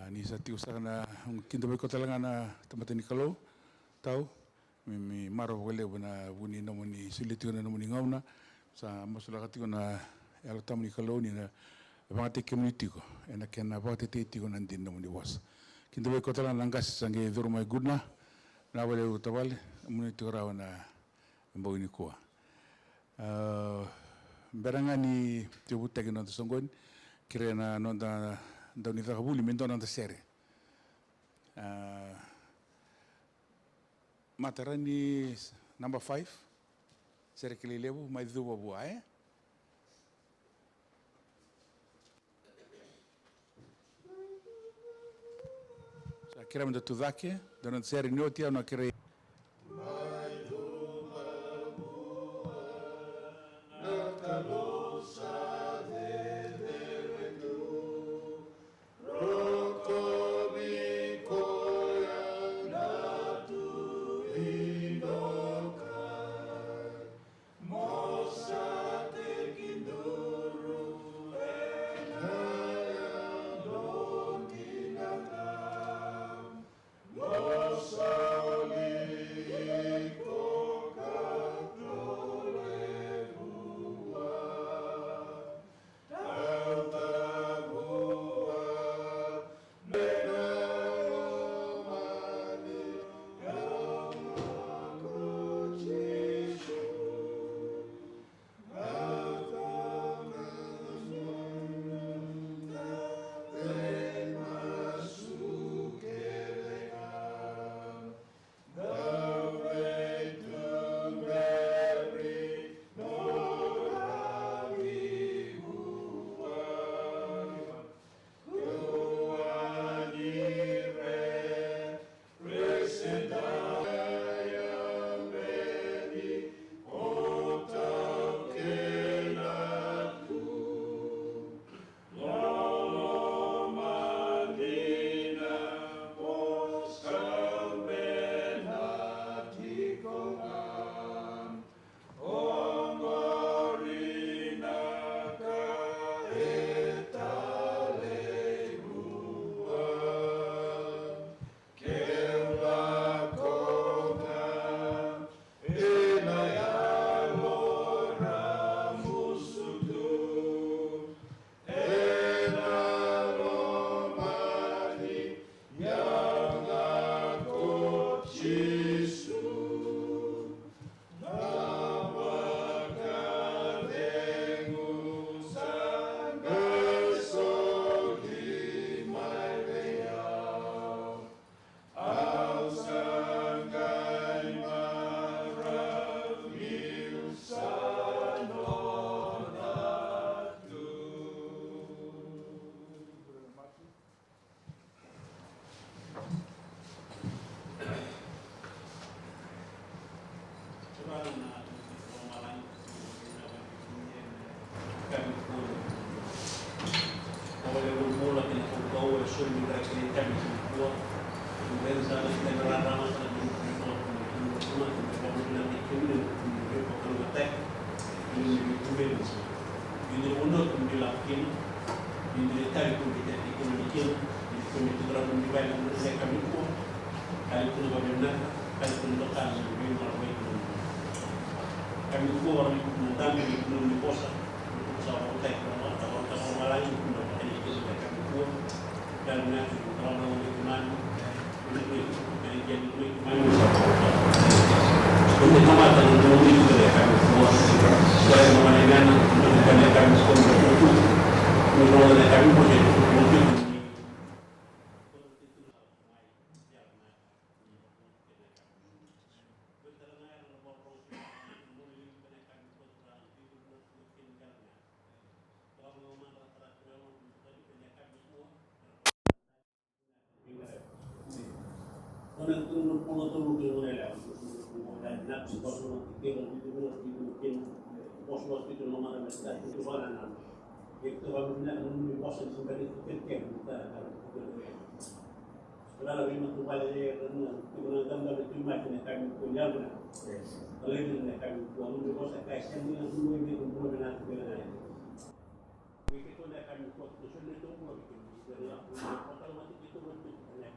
ni sa tiu sa na kinto me ko talanga na tamatani kalo tau mi maro wele na wuni no ni siliti na no ni ngauna sa masula kati na elo tamani kalo ni na vangate community ko ena kena vate te ti ko nandin no ni was kinto me ko talanga langas sange duro mai gudna na wele utawale muni tura na mbo ni ko beranga ni te butegi no songon kirena no da ni kabuli mendo na sere matarani number 5 sere kililebu mai duwa bua sa kira mendo tudake dono sere nyotia no kire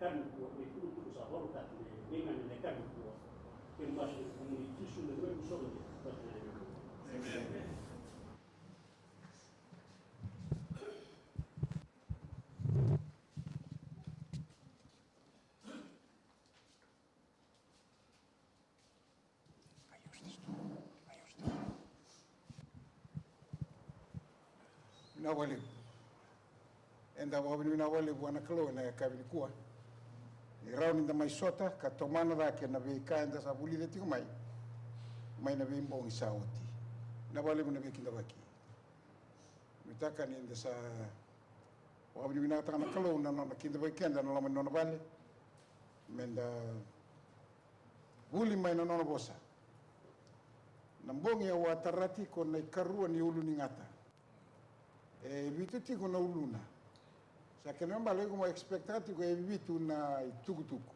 carne ko me tu sa volta me me ne carne ko que mas comunidade su le nuevo solo Amen. Na wale enda wabini na wale bwana kalo na kabili kuwa ni rauni nda mai sota ka tomana da ke na be ka enda sa buli de tiu mai na be mbo isaoti na wale na be kinda baki mitaka ni enda sa wabini na ta na kalo na na kinda baki enda na na wale menda buli mai na no bosa na mbongi ya watarati ko na karua ni ulu ni ngata vitu tiko na uluna sa que não vale como expectati ko vitu na tukutuku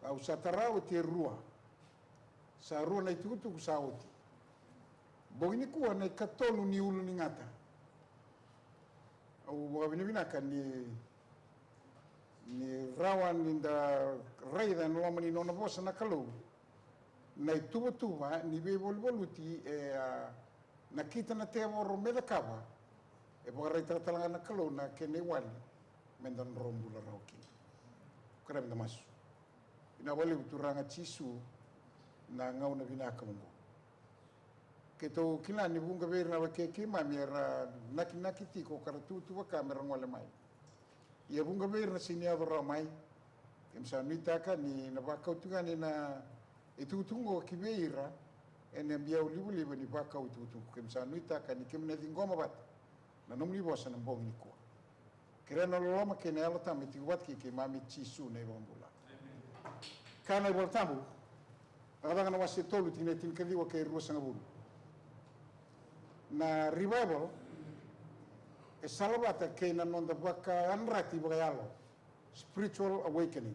au satarau te rua sa rua na tukutuku sa oti bogini kuwa na katolu ni ulu ni ngata au wabini binaka ni rawan ni da raida no mani no bosa na kalu na tubutuba ni be volvoluti na kita na te woro me da kava e bora ita talanga na kalo na kene wali mendan rombula rauki kara me masu ina wali turanga chisu na ngau na bina kamungo ke to kila ni bunga be na ke ke ma mera naki tiko kara tu kamera ngole mai ia bunga be na sini adora mai kemsa nitaka ni na bakau tugani na itu tungo kibeira ene bia ulibu ni baka ututu kemsa nuita kan kemne ngoma bat na nomni bosa na mbongi ko kirena loloma ke nela tamiti wat ki mami chisu ne bombula kana voltamu ada kana wasi tolu tine tin kedi wa ke rusa ngabulu na revival e salvata ke na nonda baka anrati bagayalo spiritual awakening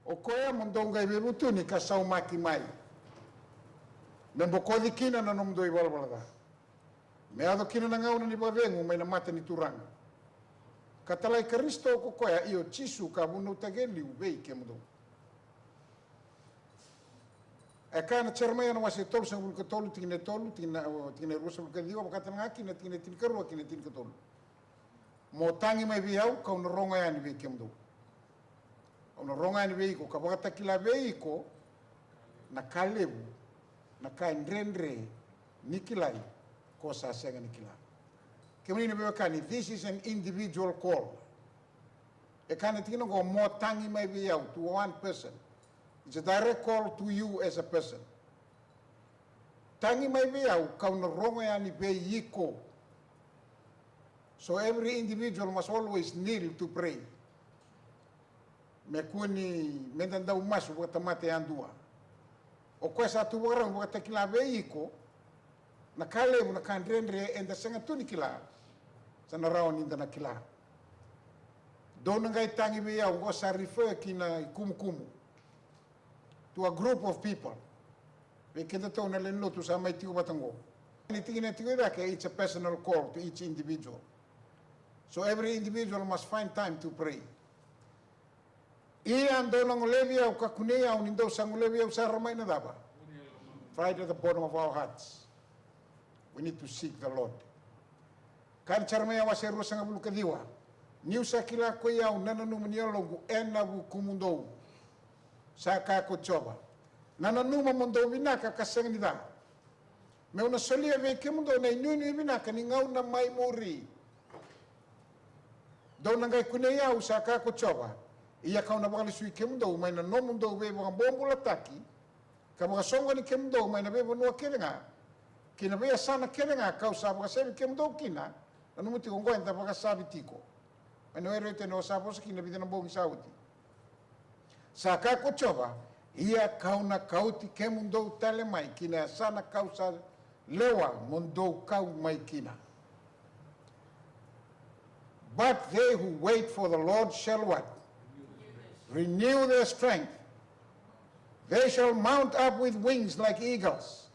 o koya mondonga e bebutuni ka saumaki mai membokodi kina na nom doi balbalaga me ado kina na ngauna ni bavengu mai na mata ni turanga katalai Kristo ko koya io chisu ka bunu tageli ubei kemudo e kana chermaya na wase tolu sang bul tolu tine rusa bul diwa bakata ngaki na tine karua kine tin tolu mo tangi mai biau ka un ronga yani be kemudo un ronga yani be ko ka bakata kila be ko na kalebu na kain rendre nikilai ko sa senga nikila kemini be kani this is an individual call e kana tino go mo tangi mai be out to one person it's a direct call to you as a person tangi mai be out ka no rongo yani be yiko so every individual must always kneel to pray me kuni mendanda umasu bota mate andua o kwesa tu warang bota kila veiko na kale na kandrendre enda senga tuni kila sana raon inda na kila dona ngai tangi be ya go sa refer kina kumu to a group of people we kenda to na len lotu sa mai tiu batango ni tingina tiu da ke it's a personal call to each individual so every individual must find time to pray ia andona ngolevia ukakunea unindo sangolevia usara mai na daba right at the bottom of our hearts we need to seek the Lord kan charmaya waseru sangabulu kadiwa niusa kila ko ya unana numniolongu enabu kumundo saka ko choba nana numa mondo binaka kasengnida me una solia ve kemundo na inuni binaka ni ngauna mai muri dona ngai kuneya usaka ko choba ia kauna bakali sui kemundo mai na no mundo be ba bombo lataki ka ba songo ni kemundo mai na be no kerenga kina be sana kerenga kausa ba se kemundo kina anu muti ngo enta ba sabi tiko ano erete no sabos kina be na bongi sauti saka ko choba ia kauna kauti kemundo tale mai kina sana kausa lewa mundo kau mai kina but they who wait for the Lord shall what? Renew their strength. They shall mount up with wings like eagles.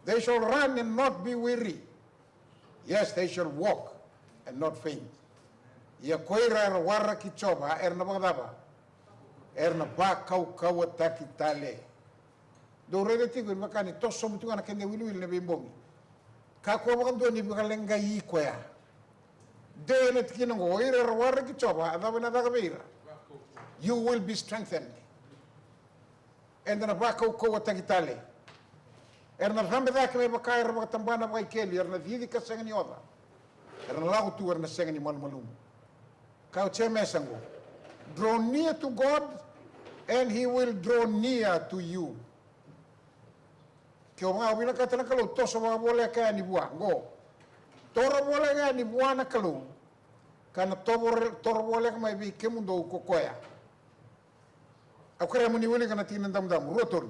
They shall run and not be weary. Yes, they shall walk and not faint. Ia koira era warra ki choba erna bagdaba. Erna ba kau ataki tale. Do rede tigo in makani tosso mutu ana kende wilu ne bimbongi. Ka ko bagando ni bagalenga yi koya. De na tikino go ira warra ki choba adaba na daga beira. You will be strengthened. And na ba kau ataki tale. Erna rambe da keme bakai ra tambana bai keli erna didi ka sengani oda. Erna lau tu erna sengani malmalum. Kau cheme sango. Draw near to God and he will draw near to you. Ke o mga wina katana kalau toso mga bole kaya ni buwa. Go. Toro bole kaya ni buwa na kalau. Kana toro bole kaya may bike mundo ukokoya. Ako kaya muni wili kana tinan damdam. Rotol.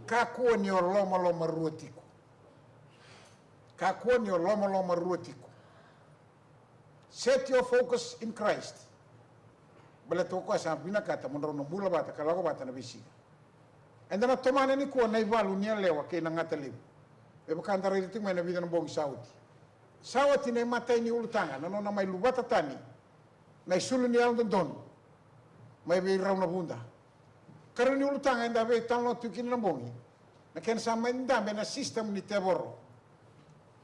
Kakuo ni o loma ruotiko. Kakuo ni o loma ruotiko. Set your focus in Christ. Bala toko sa binakata mondro no bula bata kalago bata na bisiga. And then tomane ni ko na ibalu niya lewa kay nangata lew. E bakanta rito may na vida ng bong sauti. Sauti na matay ni ulutanga nano na may lubata tani. Na isulu ni al don. May biraw na bunda. Karon ni ulutanga inda be tanlo tukin na bongi. Na ken sa menda be na system ni teboro.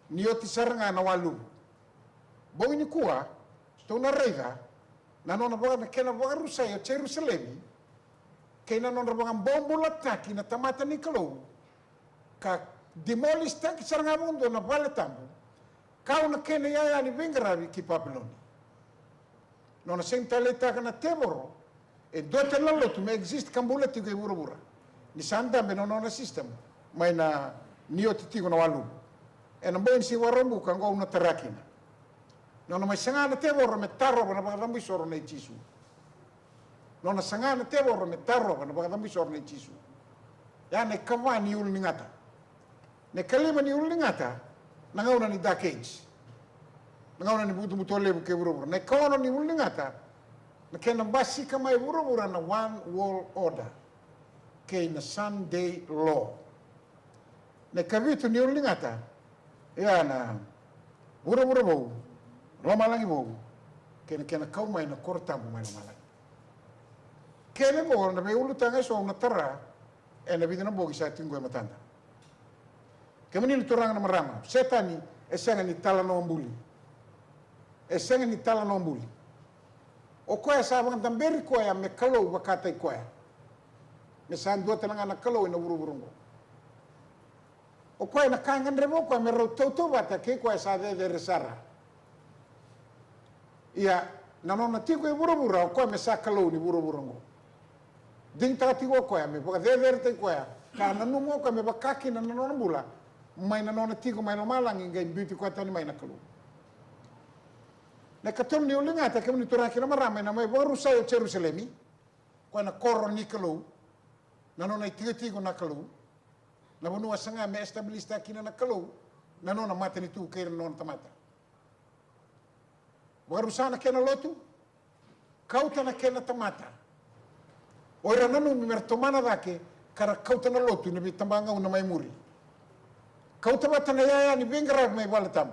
Ni oti saranga na walu. Bongi ni kuwa sto na reida. Nanon na baga kena baga rusay o Jerusalem. Kay nanon na baga bombo lataki na tamata ni kalau. Ka demolish tak saranga mundo na balatambo. Kau na kena yaya ni bingarabi ki Babylon. Nona sentaleta kana teboro. E dote lalo tu me exist kambula tigo e bura. Ni sanda me nona system. May na niyo titigo na walu. E na mboin si warombu kango una tarakina. Nona may sanga na teboro me tarro na bagadambi soro na ichisu. Nona sanga na teboro me tarro na bagadambi soro na ichisu. Ya ne kama ni ul ningata. Ne kalima ni ul ningata. Nangauna ni dark age. Nangauna ni butu mutole buke bura. Ne kawana ni ul ningata. Na kena basi kama e bura na one world order. Kay na Sunday law. Ne kabitu ni ul ningata. Ya na bura bau. Lama lagi bau. Kena kau mai na kortamu mai lama lagi. Kena bau na me ulu tanga so na tara. E na bidana bau sa tinggo e matanda. Kemani ni turang na marama. Setani e senga ni tala no ambuli. E senga ni tala no ambuli. O koya sa bang tamberi koya me kalau bakata koya. Me san dua tenanga na kalau ina buru-burungo. O koya na kangan rebo koya me rototo bata ke koya sa de resara. Ia nanona tiko e buru-bura o koya me sa kalau ni buru-burungo. Ding ta tiko koya me baka de te koya. Ka nanumo koya me bakaki na nanona bula. Mai nanona tiko mai no malang inga beauty koya tani mai na kalau. Na katul ni ulinga ta kemni turaki na marama na mai boru sa Jerusalemi ko na korro ni kalau na no na tigo na kalau na bonu asanga me establista kina na kalau na no na mata ni tu kair non tamata boru sa na kena lotu kauta na kena tamata ora nanu mi mertomana dake kara kauta na lotu ni bitambanga una mai muri kauta bata na yaya ni bengra mai balatam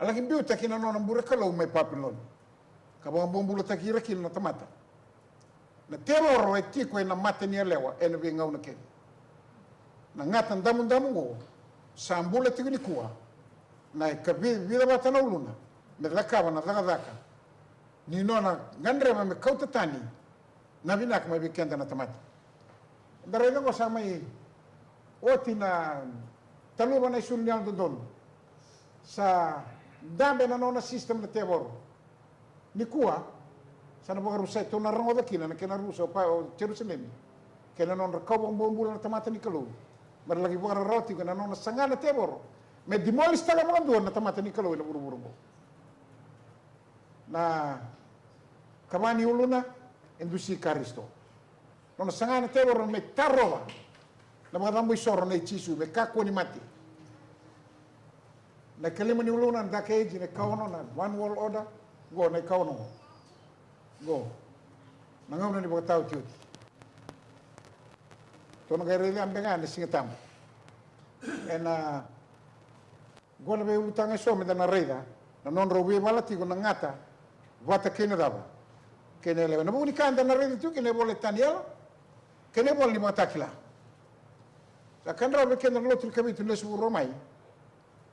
alagi biu takina nona mbura kalau mai Babylon. Kabang bombula takira kina na tamata. Na teror e tiko e na mata ni lewa e na bingau na kene. Na ngatan damu go sambula tiko ni kuwa. Na e kabi vida bata na uluna. Me lakaba na daka. Ni nona ngandrema me kauta tani. Na binak mai bikenda na tamata. Darega ko sa mai oti na taluba na isunyal do don. Sa dambe na nona system na tebor. Ni kuwa, sana baga rusay, to na rango da kina, na kina rusa o Jerusalem. Kena nona rakawang bombula na tamata ni kalau. Maralagi baga rarauti ka na nona sanga na tebor. Me demolis tala mga doon na tamata ni kalau na buru-buru mo. Na kamani ulo na, indusi karisto. Nona sanga na tebor me tarrowa. Na mga damboy soro na ichisu, me kakwa ni mati. Na kalima ni uluna na keji na kauno na one world order go na kauno go na ngauna ni botao tiuti to na gaire ambenga na singatam ena Gola be utang so me dana reida. Na non robe bala tigo na ngata. Vata kene dava. Kene le na buni kan dana reida tu kene bole taniela. Kene bole lima takila. Sa kan robe kene lotul kabitu le su romai.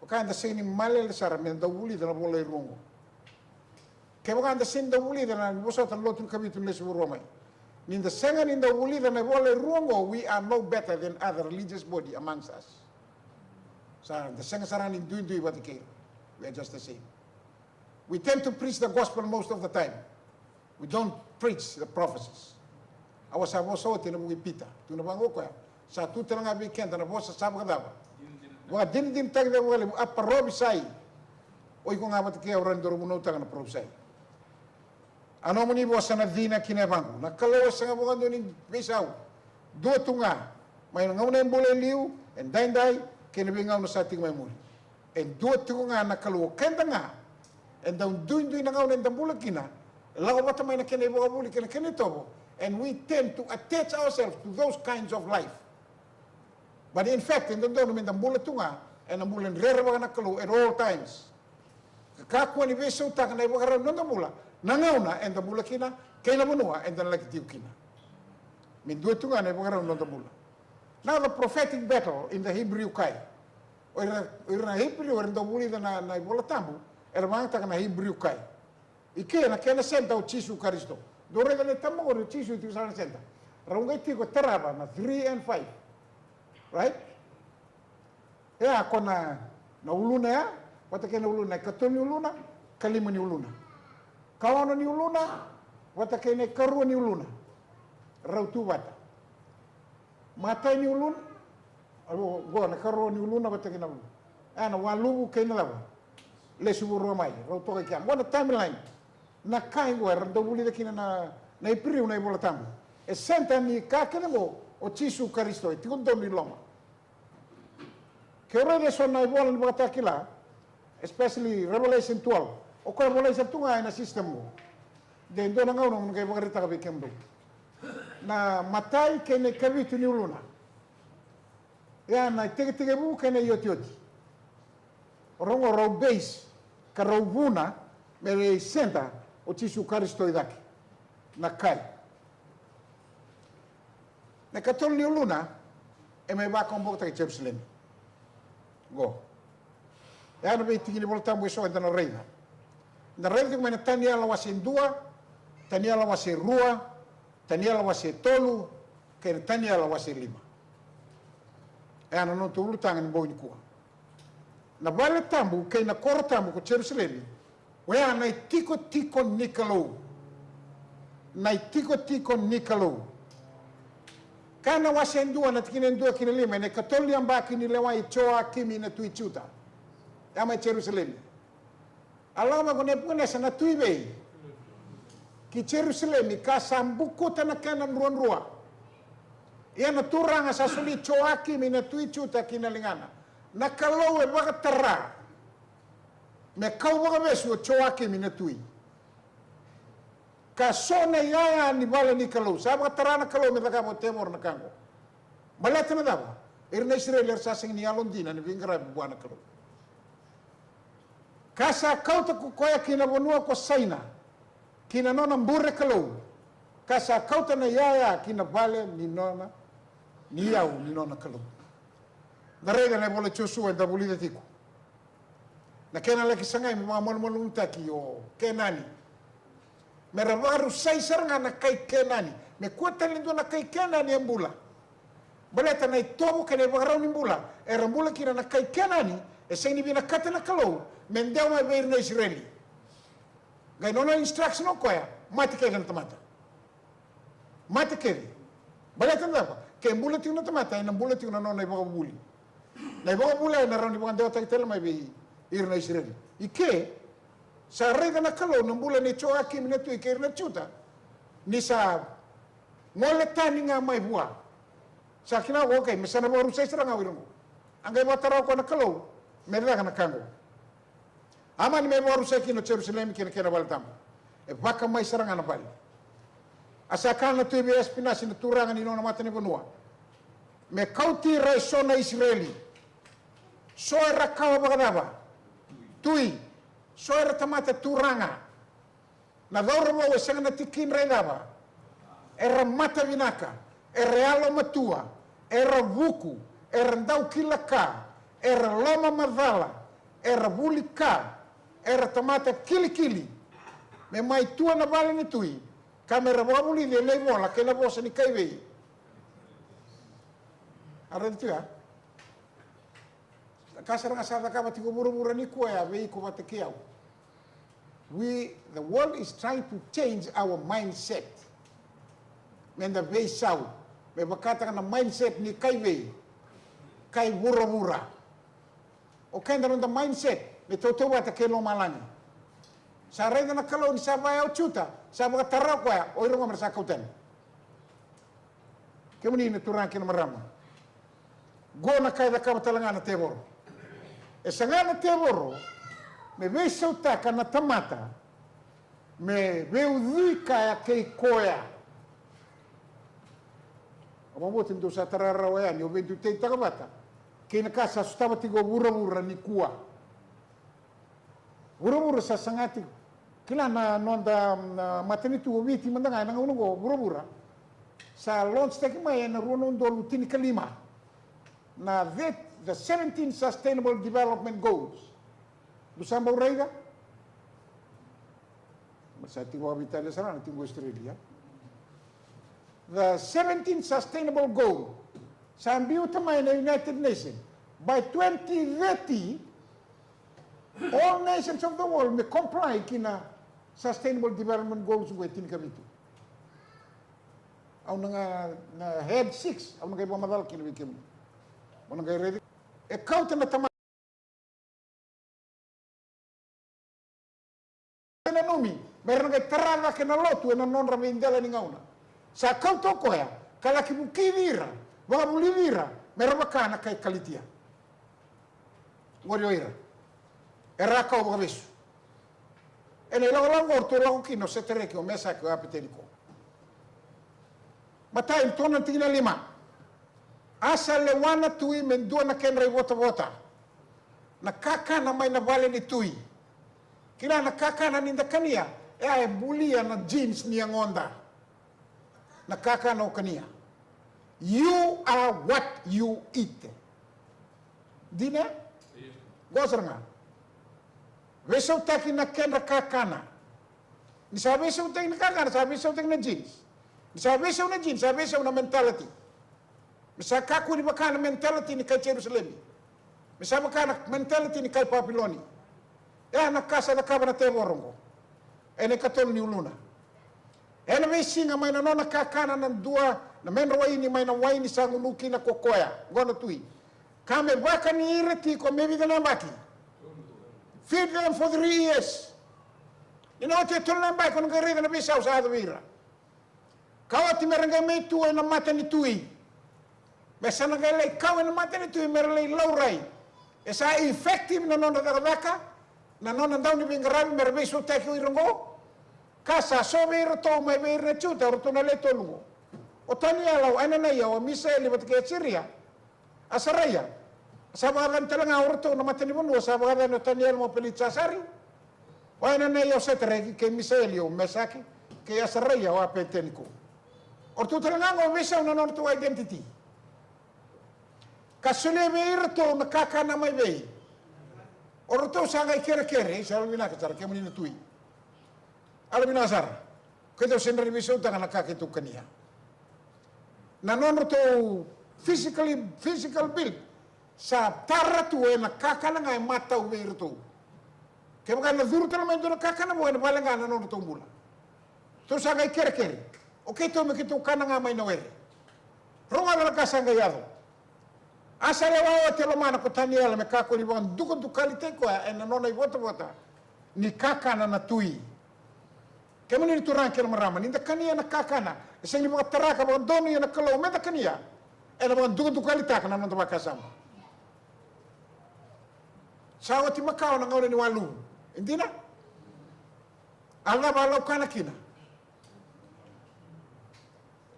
O kan da seni male le sara me da wuli dana bole rongo. Ke kan da sen da wuli dana bosa tan lotul kabitu le su romai. In the second in the wuli dana bole rongo, we are no better than other religious body amongst us. So the second saran in doing what they can. We are just the same. We tend to preach the gospel most of the time. We don't preach the prophecies. I was out in Peter. To the Bangoka. Sa tu teranga weekend na bosa sabagada. Wa din tag da wala apa robi sai. Oi ko nga matke oran doro muno tag na prosai. Ano muni bosa na dina kinebango. Na kalawa sa ngabong ni bisau. Do tunga. May ngawna mbole liu and dai kinabingaw na sa ating may muli. And do tunga na kalawa kenda nga. And down doing na ngawna ndambula kina. Lago bata may na kinebo abuli kina kinitobo. And we tend to attach ourselves to those kinds of life. But in fact, in the domain of Mulatunga and the Mulan Rerabanakalu at all times, Kakwani Veso Takanabara Nandamula, Nanauna and the Mulakina, Kelamunua and the Lakitiukina. Mindutunga and Nandamula. Now the prophetic battle in the Hebrew Kai, or in a Hebrew or in the Wuli than Naibolatamu, and among Takana Hebrew Kai. Ikena can send out Chisu Caristo. Dore le tamo o Chisu to San Center. Rongeti go Taraba, 3 and 5. Right? Ya kona na uluna ya, wata kena uluna katoni uluna, kalima ni uluna. Kawana ni uluna, wata kena karua ni uluna. Rautu wata. Mata ni uluna, alo go na karua ni uluna wata kena uluna. Ana walubu kena lawa. Lesu romai, rautu ka kiam. Wana timeline. Na kai go rando buli de kina na ipriu na ibola tamu. E senta ni ka kena mo o Chisu Karisto e tikundo ni loma. Ke ora de so na ibola ni batakila, especially Revelation 12. O ko Revelation tunga ina system mo. De ndo na ngauno ngai bagarita ka bekembo. Na matai kene kavitu ni uluna. Ya na tege bu kene yoti. Orongo ro base ka ro buna mere senta o Chisu Karisto idaki. Na kai. Na katol ni uluna e me ba kombo ta Jerusalem. Go. Ya no be tingini volta mo so na reina. Na reina me tania la wasin dua, tania la wasin rua, tania la wasin tolu, ke tania la wasin lima. Ya no tu lutangan bo ni ko. Na vale tambu ke na kortambu ko Jerusalem. Wa na tiko nikalo. Na tiko nikalo. Kana wasendua na tikinendua kinelima ne katoli ambaki ni lewa ichoa kimi na tuichuta. Ama Jerusalem. Alama kone pune sana tuibe. Ki Jerusalem ka sambuko tana kana ruan. Ia na turanga sa suli choa kimi na tuichuta kinalingana. Na kalau e baka tara. Me kau baka besu choa kimi na tui. Ka sona yaya ni bala ni kalau saba tarana kalau me daga mo temor na kango malata na dawa irna Israel sa sing ni alondina ni vingra buana kalau kasa kauta ku koya kina bonua ko saina kina nona mbure kalau kasa kauta na yaya kina bale ni nona ni yau ni nona kalau darega na bola chosu e da bolida tiku na kena laki sangai mi mamon monunta ki o kenani me ravaru sai saranga na kai kenani me kuata lindo na kai kenani embula baleta na itobu kene vagarau ni mbula e rambula kina na kai kenani e sai ni bina kata na kalau mendeu mai ver na Israeli gai nona instruction o koya mati ke gan tamata mati ke baleta ndapa ke mbula tiu na tamata e na mbula tiu na nona ibagabuli na ibagabuli na rani bagandeu ta itela mai be ir na Israeli ike sa rega na kalau na mbula ni choa kimi na tu ikir na chuta ni sa ngole tani nga mai bua sa kina wo kai mesana baru sai serang awirungu angai batara ko na kalau merda na kango amani me baru sai kino Jerusalem kina baltam e baka mai serang na bali asa kana tu be espinasi na turanga ni nona mata ni bonua me kauti raisona Israeli so era kawa bagadaba tui so era tamata turanga na daura mo sanga na tikin redaba era mata vinaka era alo matua era vuku era ndau kilaka era loma mavala era vulika era tamata kilikili me mai tua na vale ni tui kamera bamuli le le bola ke na bosa ni kaiwei ara tua kasaranga sa ka bati ko buru ni ko ya vei ko bati kiau the world is trying to change our mindset men the way sau me bakata na mindset ni kaiwei kai bura o kenda no the mindset me toto bata ke lo malani sa reda na kalau ni sa vai au chuta sa ba tarra ko ya o iro marsa kauten ke muni ni turan ke marama go na kai da ka talanga na teboro e sanga na teboro me ve sauta kana tamata me ve uika ya ke koya o mo tindo sa tarara wa ya ni o ventu te takabata ke na kasa stava tigo bura ni kuwa bura sa sangati kila na nonda mateni tu viti mandanga na nguno bura sa launch take mai na runo ndolu tini kalima na the 17 sustainable development goals busamba uraiga masa tigo habitale sana tigo Australia the 17 sustainable goal sa ambiu tamai na United Nations by 2030 all nations of the world may comply kina sustainable development goals wetin kamitu au na head 6 au nga ibamadal kina wikim ona nga ready e kauta na tama na numi meron nga taranga kina lotu na non ramindela ni ngauna sa kauta ko ya kala kibukivira wa mulivira meron makana kai kalitia ngorioira era ka o besu ene la ngorto la kino setere ke o mesa ke apeteniko matai tona tina lima asa le wana tui mendua na kenra vota na kaka na mai na vale ni tui kila na kaka na ninda kania e bulia na jeans ni ngonda na kaka na okania you are what you eat dina gosranga vesau taki na kenra kakana ni sa vesau taki na kakana sa vesau taki na jeans ni sa vesau na jeans sa vesau na mentality misa kaku ni bakana mentality ni kai Jerusalem misa bakana mentality ni kai Papiloni ya na kasa da kabana te borongo ene katol ni uluna ene vesinga mai na nona kakana na dua na menro waini mai na waini sangu nuki na kokoya gona tui kame baka ni ireti ko maybe the nambaki feed them for 3 years you know te tolan bai kon ngare na bisa usado vira kawati meranga me tu na mata ni tui besana gale kawen na mata ni tui merle laurai esa effective na nona daka na nona ndau ni bingarabi merbe so te ko irongo kasa so vira to mai vira chuta orto na le tolungo o tani ala ana na ya o miseli batke Syria asaraya sabagan talanga orto na matani mo sabagan no taniel mo pelitsasari o ana na ya setre ke miseli o mesaki ke asaraya o apeteniko orto talanga ngo misa no non to identity kasule virto na kaka na mai vei orto sanga kere salvina ka tar ke muni tui alabina sar kedo sendri viso tanga kaka tu kania na non to physical build sa tarra tu na kaka na ngai mata u virtu ke baka na zuru tala mendo na kaka na mo na balanga na non to mula to sanga kere o ke to me ke to kana nga mai noe ronga la kasa nga yado asale wa te lo mana ko taniela me kako ni bon duko dukalite ko na non ai vota ni kaka na tui ke mani ni turan ke marama ni da kania na kaka na sengi mo taraka mo doni na kalo me da kania ela bon duko dukalita kana non to bakasama sawati makao na ngone ni walu indina ala balo kana kina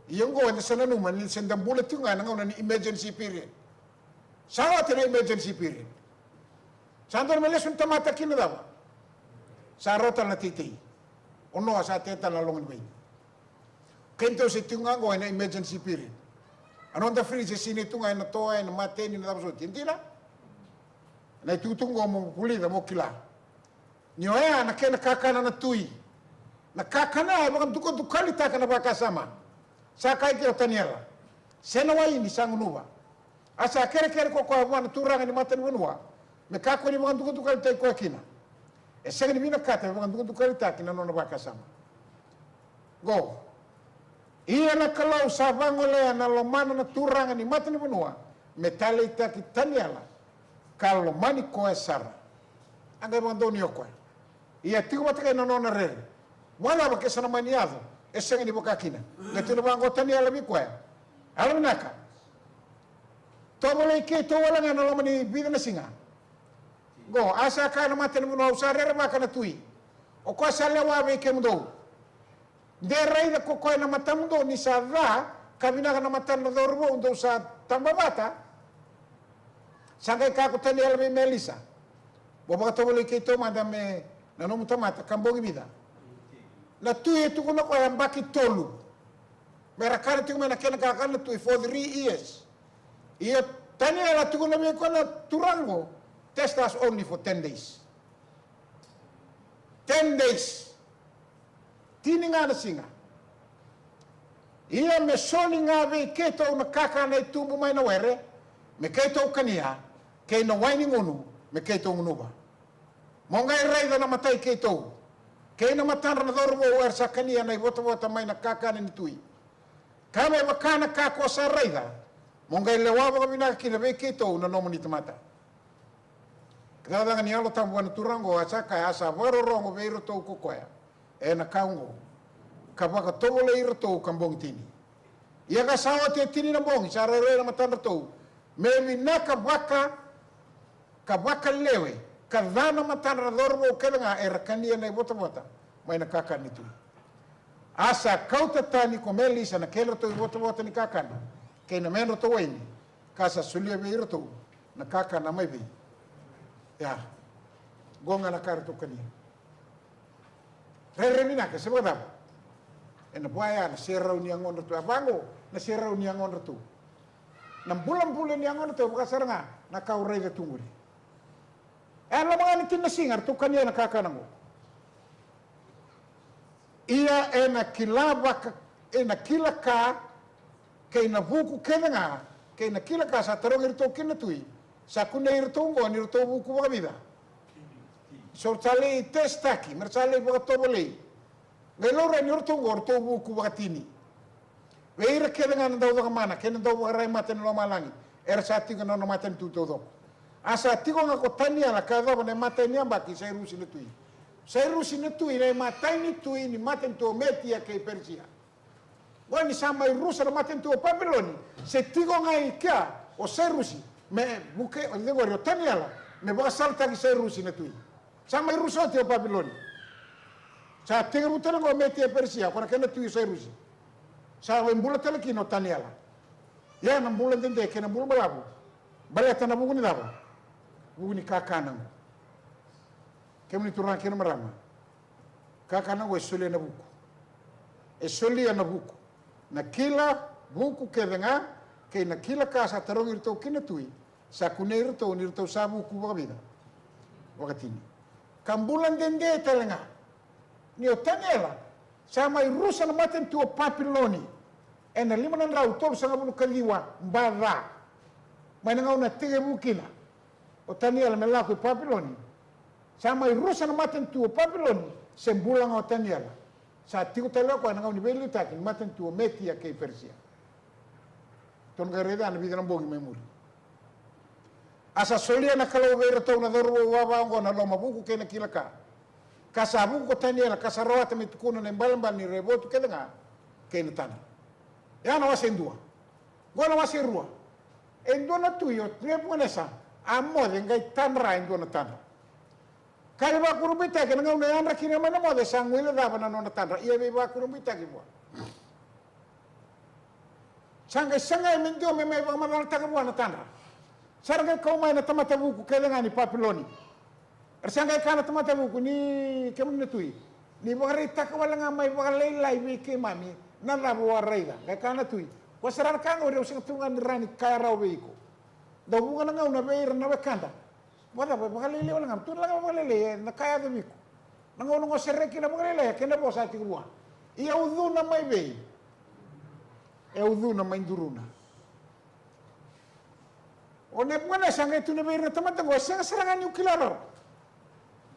yongo na sana numan ni sendam bullet yung nga ngone ni emergency period sawati na emergency period Santo me lesun tamata kina dawa. Sa rota na titi. Ono sa teta na longan bay. Kento si tungango na emergency period. Anon da free sini tunga na toa na mate ni na dawa tindira. Na tutungo mo kulida mo kila. Nyoya na kena kakana na tui. Na kakana bakam tukon tukali takana baka sama. Sa kai ke otaniela. Sena wa ini sangu nuwa. Asa kere ko wana turanga ni mate ni wanwa. Me kako ni bakam tukon tukali tai ko kina. E sega ni bina kata bakam tukon tukali takina no na baka sama. Go. Ia na kalau sabango le na lomana na turanga ni mate ni wanwa. Metale itaki taniela. Kalau mani ko esara. Anga bandoni okwa. Ia tigo bataka no na re. Wala ba kesana maniado. Ese ni boka kina. Ngetu ba ngotani ala bikwa. Ala naka. Tomo le ke to wala ngana lo mani bida na singa. Go asa ka na maten mo usare ba kana tui. O ko sale wa be ke mdo. De rei da ko ko na matamdo ni sa ra kabina na matan no dorbo ndo sa tambabata. Sangai ka ko tani ala be Melisa. Boba to le ke to madame na no mutamata kambongi bida. La tui tu kuna ko ambaki tolu. Mera kana tu mena kena kakana tui for 3 years. Ia tani ala tu kuna me kona turango. Test us only for 10 days. 10 days. Tini nga na singa. Ia me soni nga ve keto na kakana tumbu mai na were. Me keto kania. Kei na waini ngonu. Me keto ngunuba. Mongai raida na matai keto. Kei na matara na dorbo wer sakania na bota mai na kakana ni tui. Kame wakana kako sa raida. Mongai lewa ba bina kina be keto na nomoni tamata. Kada ngani alo tambu na turango asaka asa varo rongo veiro to kokoya. E na kaungo. Kabaka tole iro to kambong tini. Ia ka sawa te tini na bong sa re na matara to. Me vinaka kabaka lewe. Kadana matara dorbo kedanga erakania na bota mai na kakana tu. Asa kauta tani ko Melisa na kelo to bota ni kakana. Kei na meno to waini. Kasa sulia be iro to na kakana mai be. Ya. Gonga na kartu kani. Re mina ke sebada. Ena boya na serau ni angon tu abango na serau ni angon tu. Na bulan ni angon tu bakasaranga na kau rei tunguri. Ano mga nitin na singar, tu kanya nakakanango. Ia ena kilaka, kay na buku kena nga, kay na kilaka sa tarong irito kinatui, sa kuna irito ngo, nirito buku baka vida. So tali testaki, mersali baka tobole. Ngayon rin irito ngo, irito buku baka tini. Weira kena nga nandaw baka mana, kena nandaw baka ray matan lo malangi, ersati ka na matan tutodok. Asa tigo nga ko tania la kada ba ne mata ni ambaki sai rusi ne tui. Sai rusi ne tui ne mata ni tui ni mata to metia ke Persia. Wani sama rusa mata to Babyloni. Se tigo nga ikia o sai rusi me buke o lego ro tania la me ba salta ki sai rusi ne tui. Sama rusa te Babyloni. Sa tigo mutana go metia Persia para ke ne tui sai rusi. Sa wen bula tele ki no tania la. Ya na bula dende ke na bula balabu. Baleta na buku ni daba. Buku ni kakanang. Kemi ni turang kena marama. Kakanang esoli na buku. Esoli na buku. Na kila buku kedenga, kay na kila kasa tarong irito kinatui, sa kune irito, nirito sa buku baka bida. Wakatini. Kambulan dende talaga. Niyo tanyela, sa may rusa na matin tuwa papiloni, e na lima ng rautol sa nga bunu kaliwa, mbara. May nangaw na tige bukina. O taniela me lako Papiloni. Sa may rusa na maten tuo Papiloni, sembulang o taniela. Sa tigo talo ko nangaw ni beli takin maten tuo metia kay Persia. Ton gareda na bidang bogi may muli. Asa solia na kalau vera to na dorwo waba ngo na loma buku kay nakilaka. Kasabu ko taniela kasarawat mi tukuno na balambal ni rebotu kedanga kay natana. Ya na wasendua. Gona wasirua. Endona tuyo, trepo nesa. Amo de ngai tanra endona tanra. Kaya ba kurubita ke ngau na andra kini mana mo de sangwile da bana nona tanra. Ia be ba kurubita ke bo. Sanga mendio me ba mana ta ke bo na tanra. Sarga kau mai na tamata buku ke ngani Papiloni. Ersanga kana tamata buku ni kemun tui. Ni bagari takawala nga may bagalay live ke mami na labo raida. Kay kana tui. Wasaran kang ore using tungan rani kaya raw ko. Daw bunga nga una beir na bekanda. Wala ba bagalay wala ngam tun lang bagalay na kaya do ko. Nangono ngo sereki na bagalay kena bosa ti kuwa. Ia udu na may bei. E udu na may duruna. O ne buana sanga tu ne beir na tamata ngo serangan yu kilaro.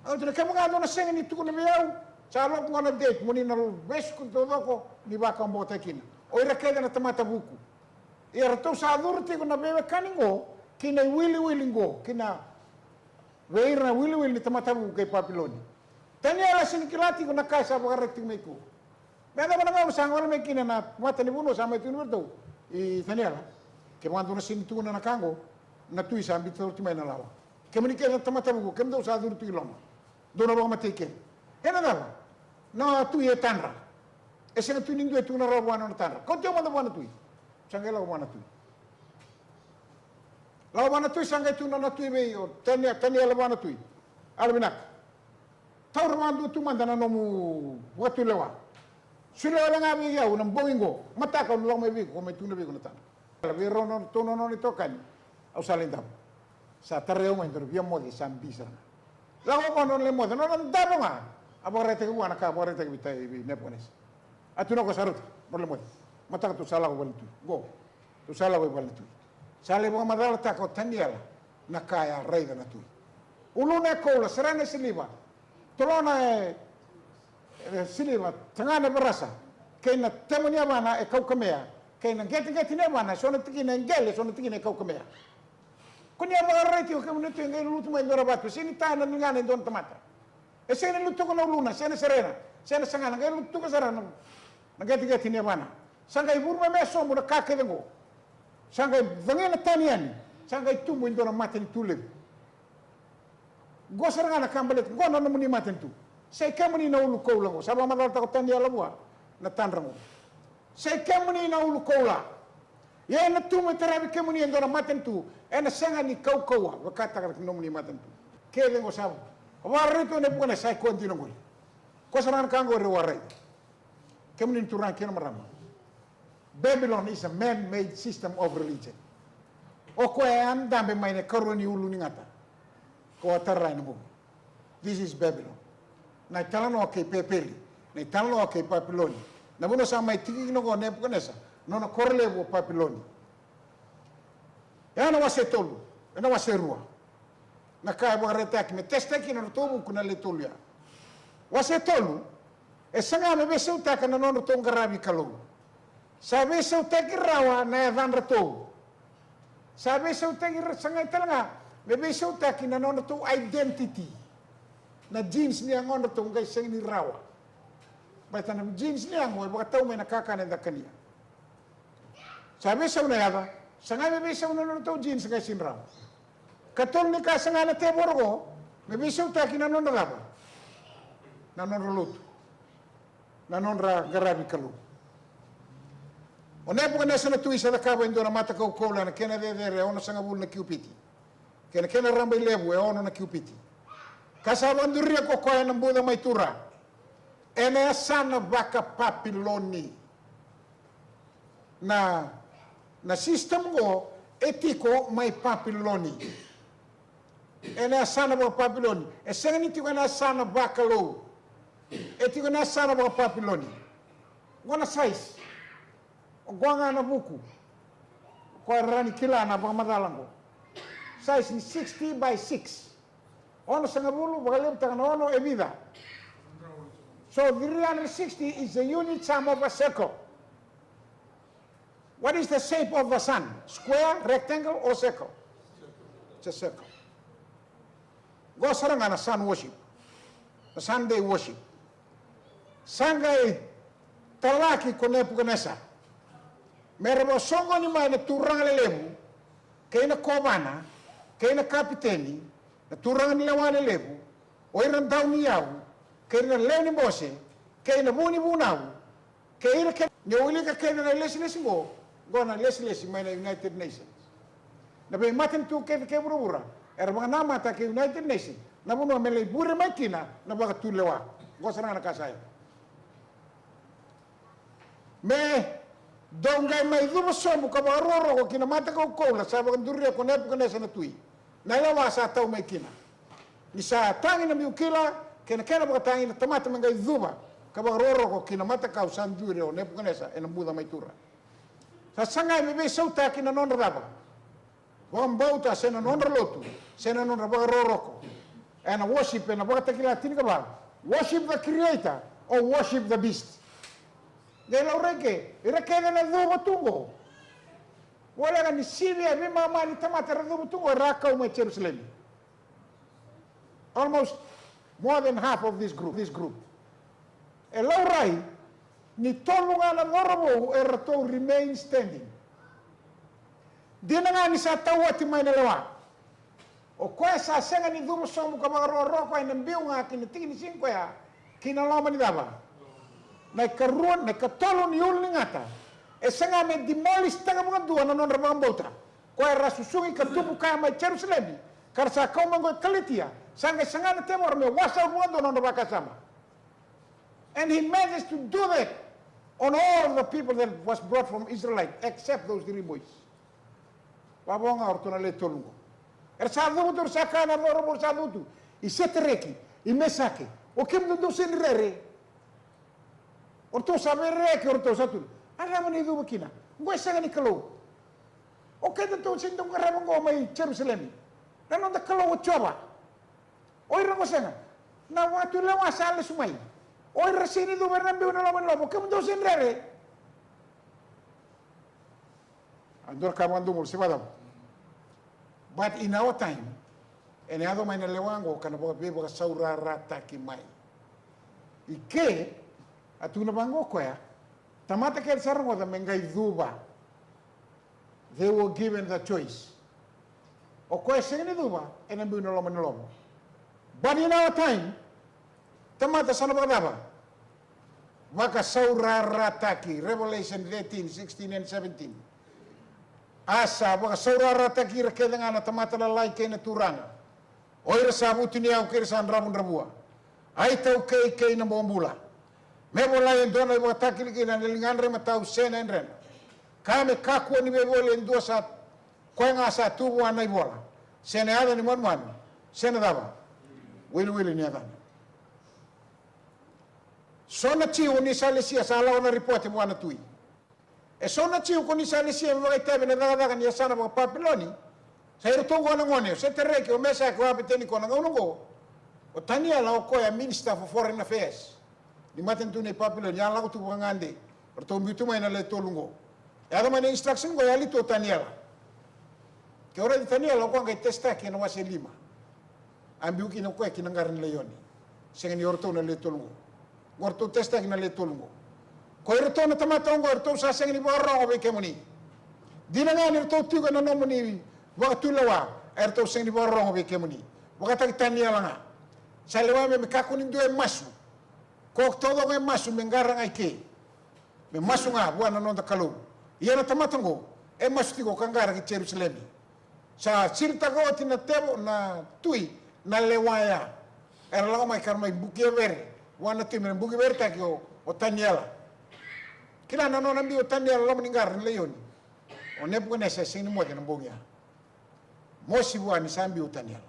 Ang tuna kaya mga na senga ni tukun na biyaw. Salo ko na date muni na bes kun todo ko ni baka mo takin. O ira kaya na tamata buku. Ira to sa adurti ko na bebe kaningo kina wili ngo kina beir na wili ni tamata buku kay papiloni. Tanya ala sinikilati ko na kasa baka rekting me ko. Beda mana nga usang wala me kina na mata ni buno sa may tunurto. I tanya ala. Ke mga na sinitu na nakango na tui sa ambito ti may nalawa. Kemani kaya na tamata buku kemda sa adurti iloma. Dona ba mateken. Ena dala. Na tu ye tanra. Ese na tu nindu tu na rawa na tanra. Ko tio manda bana tu. Sanga la bana tu. La bana tu sanga tu na tu be yo. Tania la bana tu. Albinak. Tau ramandu tu manda na nomu watu lewa. Sule wala nga bi ya unang boingo. Mata ka lo me bi ko me tu na bi ko na tanra. La bi rono tu no ni tokan. Au salendam. Sa tarreo mo inter via modi sambisa. Lago kono le mo no ndabo nga aborete ko wana ka aborete ko bitai bi nepones atuno ko sarut por le mo mata tu sala ko tu go tu sala ko tu sale mo madala ta ko taniela na kaya rei na tu uluna ko la serane siliva tolona siliva tangana berasa kaina temonia bana e kau kamea kaina geti ne bana sona tikine ngele sona tikine kau kamea Kunya mga reti o kamu nito yung luto mo yung rabat ko. Sini tayo na nga doon tamata. E sini luto ko na uluna, sini serena, sini sangan, ngay luto ko sarana. Nagati-gati niya bana. Sangay burma meso mo na kakidango. Sangay dangin na tanian. Sangay tumo yung doon ang matin tulib. Go sarang na kambalit, go na naman ni matin tu. Say kamu ni naulu ko lang ko. Sabang madalta ko tanya labwa, na tanrang mo. Say kamu ni naulu ko lang. Yan na tumo terabi kamu ni yung doon ang matin tu. Ena senga ni kau wakata ka nomu ni matan tu kele ngo sabu warito ne bukan sai kontino ngol ko sanan kango re warai kemunin turan kena marama Babylon is a man-made system of religion o ko an dambe mai ne karoni ulu ni ngata ko tarra ni mo this is Babylon na talano ke pepeli na talano ke papiloni na buno sa mai tigi no go ne bukan esa no no korle bo papiloni Yana wase tolu, yana wase rua. Na kaya mga retak me testa ki na tomu kuna le tolu ya. Wase tolu, e sanga me bese utaka na nono tong garabi kalau. Sa bese utaki rawa na yavan rato. Sa bese utaki sanga italanga, me bese utaki na nono tong identity. Na jeans niya ngono tong guys sing ni rawa. Baita na jeans niya ngoy baka tau me nakakane da kania. Sa bese una yava, Sanga me bisa uno to jeans nga sinraw. Katol ni ka sanga na te borgo, me bisa uta kinanon na laba. Nanon rolut. Nanon ra garabi kalu. One po kana sana tuisa da kaba indora mata ko kola na kena de ono sanga bul na kiupiti. Kena ramba lebu e ono na kiupiti. Kasaban duria ko koya ng buda may tura. Ene sana baka papiloni. Na system go etiko may papiloni. Ena sana ba papiloni. E senga niti ko na sana bakalo. Etiko na sana ba papiloni. Wana size. Gwanga na buku. Kwa rani kila na ba madalango. Size ni 60 by 6. Ono sanga bulu bagalem tanga ono e vida. So 360 is the unit sum of a circle. What is the shape of the sun? Square, rectangle, or circle? It's a circle. Go saranga na sun worship. The Sunday worship. Sangay talaki kone pukanesa. Merabo songo ni mai na turang lelebu. Kaya na kobana, kaya na kapiteni, na turang nilawa lelebu. Oiran daw niyaw, kaya na leo ni bose, kaya na buni bunaw, kaya na nyawili ka kaya na lesi mo, go na lesi may na United Nations. Na may matin tu kaya bura-bura, mga namata kay United Nations, na bunu mele bure mai kina na baga tulewa gosana na kasaya me dongai mai dumo somu ka baroro ko kina mata ko kola sa baga duria ko nepu kana sana tui na lawa sa tau mai kina ni sa tangi na miukila kena baga tangi na tamata mengai duba ka baroro ko kina mata ka usan duria o nepu kana sa ena muda mai tura sa sangai me be sauta kina non raba wan bauta sena non lotu sena non raba roroko and worship and baga takila tinika ba worship the creator or worship the beast de la ureke ireke de la duba tungo wala ga ni sibia be mama ni tamata duba tungo raka uma Jerusalem almost more than half of this group elaurai ni tolunga na ngorobo erto remain standing dinanga ni sa tawati mai na lewa o koe sa senga ni dumo somu ka magaroro ko ina mbiunga kini tiki ni singko ya kina lama ni daba na karuan na katolo ni ul ni ngata e senga me demolish tanga mga dua na non rabang bauta koe rasusungi ka tupu kaya mai Jerusalem karsa kau mango kalitia sanga na temor me wasa mga dua non rabaka sama and he managed to do that on all the people that was brought from Israelite except those 3 boys wabonga ortona le tolungo ersadutu sakana loro sadutu i setereki i mesake o kem do sen rere orto sabere ke orto satu ala mani du bakina ngoi sanga ni kalo o ke do sen dong ramo ngo mai Jerusalem dan on da kalo o choba oi ramo sanga na watu le wasale sumai oi resini do bernambe una lobo kem do sen rere andor kamando mul sibadam. But in our time, and ado mai na lewango kana boga be boga saura rata ki mai. Ike atuna bango koya tamata ke sarmo da mengai duba. They were given the choice. O koya sengni duba and ambu no lomo. But in our time, tamata sana boga daba. Waka saura rata ki Revelation 18, 16 and 17. Asa baka saurara takira kedanga na tamata la lai kena turanga oira sabuti ni au kira san ramun rabua ai tau kei na bombula me bola en dona bo takili kina lingan re matau sena en ren kame kakwa ni be bola en dosa koenga sa tubu anai bola sena ada ni man sena daba wili ni ada sona tiu ni salesia sala ona report mo ana tui e sona tiu ko ni sale sia mo tebe na daga ni sana mo papiloni sa iro tongo na ngone se terreke o mesa ko abiteni ko na ngono o tania la ko ya minister for foreign affairs ni maten tu ni papiloni ya la ko tu ngande o to mbitu mai na le tolungo ya da mane instruction ko ya li to tania la ke ora di tania la ko ngai testa ke no wase lima ambiu ki no ko ki nangar ni leoni sengen yorto na le tolungo gorto testa ki na le tolungo ko erto na tamatongo erto sa sengni borro o be kemuni dinanga ni erto tigo na nomuni wa tulawa erto sengni borro o be kemuni wa ta tania langa salewa me kakuni ndo e masu ko todo e masu me ngaranga ike me masu nga buana no da kalu ia na tamatongo e masu tigo kangara ki Jerusalem sa sirta go tina tebo na tui na lewaya era la mai karmai bukie vere wana timre bukie vere ta o taniela kila na nona mbi o taniela lo mningar ni leoni o ne buone se sini mo na bogia mosi buani sambi o taniela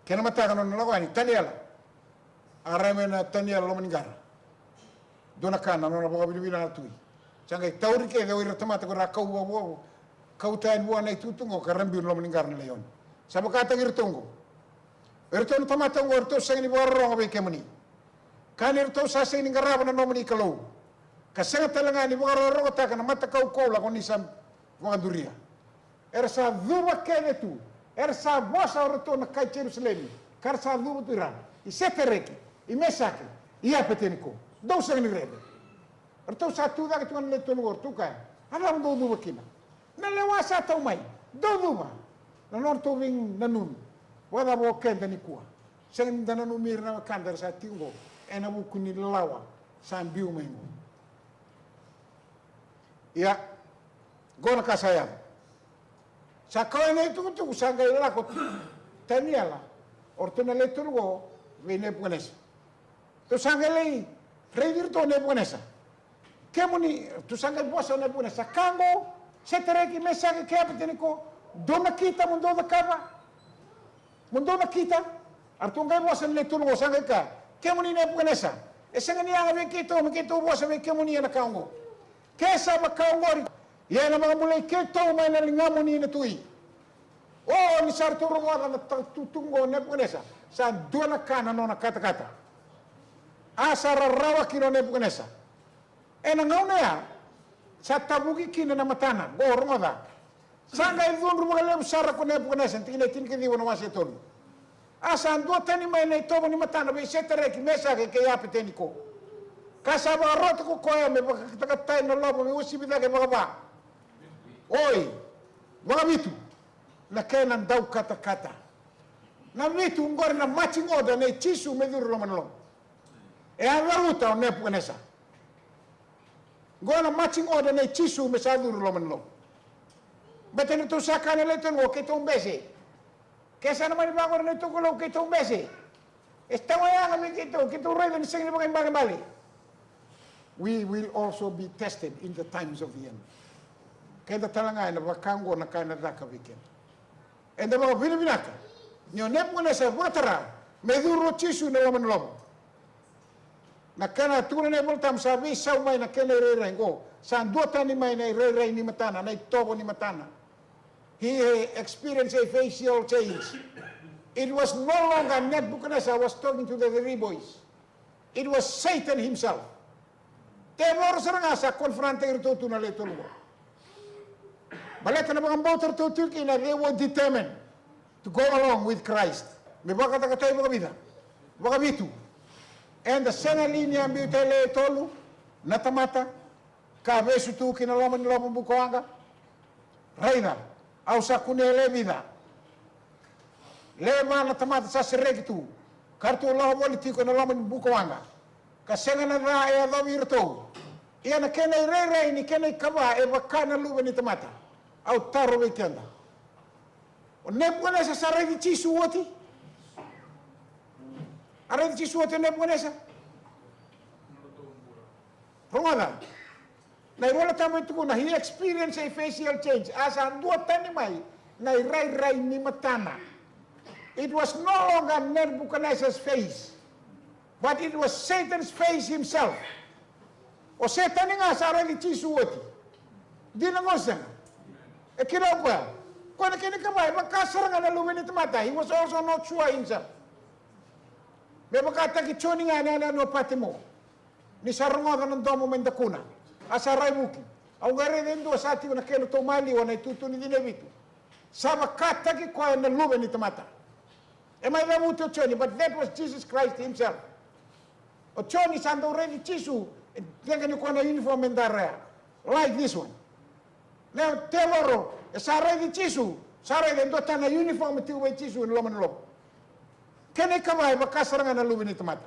kena mata kana no lawani taniela arame na taniela lo mningar dona kana no boga bibina tui sanga tauri ke do ira tamata ko rakau wo kautan buana tutungo karambi lo mningar ni leoni sabaka ta girtongo erto tamata ngorto sengni borro be kemuni kan erto sa sengni ngaraba na nomni kalau kasanga talanga ni borro ta kana mata kau la koni sam wanduria ersa duba kene tu ersa bosa orto na kai Jerusalem karsa duba turan i setereki i mesaki i apeteniko do sengni rebe erto sa tu da tuan le tonu orto ka ala do duba kina na lewasa tau mai do duba na norto ving nanun wada bo kenda ni kuwa sen dana no mir na kandar sa tingo ena bu kuni lawa san biu mengo ya gona kasaya sa kau ne tu sanga ila ko taniala ortona le tulgo ve Nebuchadnezzar tu sangale rei virto Nebuchadnezzar kemuni tu sangal bosa Nebuchadnezzar kango setereki mesage ke apetenico dona kita mundo da kaba mundo na kita artungai bosa le tulgo sangal ka kemuni Nebuchadnezzar esangani anga ve kito bosa ve kemuni na kango kesa ba kango ya na mga mulai kito may nalingamuni na tui oh ni sarto rongoda na tutungo Nebuchadnezzar sa dona kana no na kata asa rarawa kino Nebuchadnezzar ngauna ya sa tabugi kina na matana go rongoda sanga idun rumah lem sara ko Nebuchadnezzar tingin ke di wana wase ton asa ando tani mai nei tobo ni matana be setere ki mesa ke yapi teniko kasa ba rot ko koya me ba tai no lobo me usi bida ke ba oi mga bitu na kena dau kata na bitu ngor na matching order na chisu me duro manlo avaruta o Nebuchadnezzar ngor na matching order na chisu me sa duro manlo betene to sakane le tengo ke to mbese kesa na mani bagor na to ko ke to mbese estamos ya me que to rey de sengni bagay bali we will also be tested in the times of the end kenda talanga na bakango na kana daka weekend enda ba binaka nyo Nebuchadnezzar watara meduro chisu na laman lobo na kana tuna ne voltam sabi sau mai na kene re go san dota ni mai na re ni matana na tobo ni matana he experienced a facial change. It was no longer Nebuchadnezzar was talking to the three boys. It was Satan himself. Temor seranga sa confronte ito na letulwo. Baleta na mga boter to Turkey na they were determined to go along with Christ. May baka takatay mga bida. Baka bitu. And the sena linya ambitele tolu natamata kabesu tu kinalaman nila bukoanga. Raina au sa kunele vida. Lema natamata sa seregitu. Kartu Allah politiko nalaman bukoanga. Kasenga na ra e da virto. Ia na kena re ni kena kaba e bakana luba ni tamata. Au taro weekenda. O Nebuchadnezzar sa regi chisu woti. Aregi chisu woti Nebuchadnezzar. Rongada. Na irola tamo itu na he experienced a facial change. Asa dua tani mai na rai ni matana. It was no longer Nebuchadnezzar's face, but it was Satan's face himself. O Satan nga sa regi chisu woti. Di na ngosan. E kinawa. Kung nakinikabay, magkasara nga na lumin ito mata. He was also not sure himself. May magkatakichuning nga na ano pati mo. Ni sarunga ka ng domo mendakuna. Asaray muki. Ang gari din doon sa ating na keno tumali o na itutuni din ebito. Sa magkataki kwa na lumin ito mata. E may namuto choni, but that was Jesus Christ himself. O choni sando already chisu. Tenga ni kwa na uniform mendara. Like this one. Now, Tevoro, sarai di chisu, sarai di dota na uniform ti uwe chisu in loman lo. Kene kamay makasaranga na lubi ni tamata.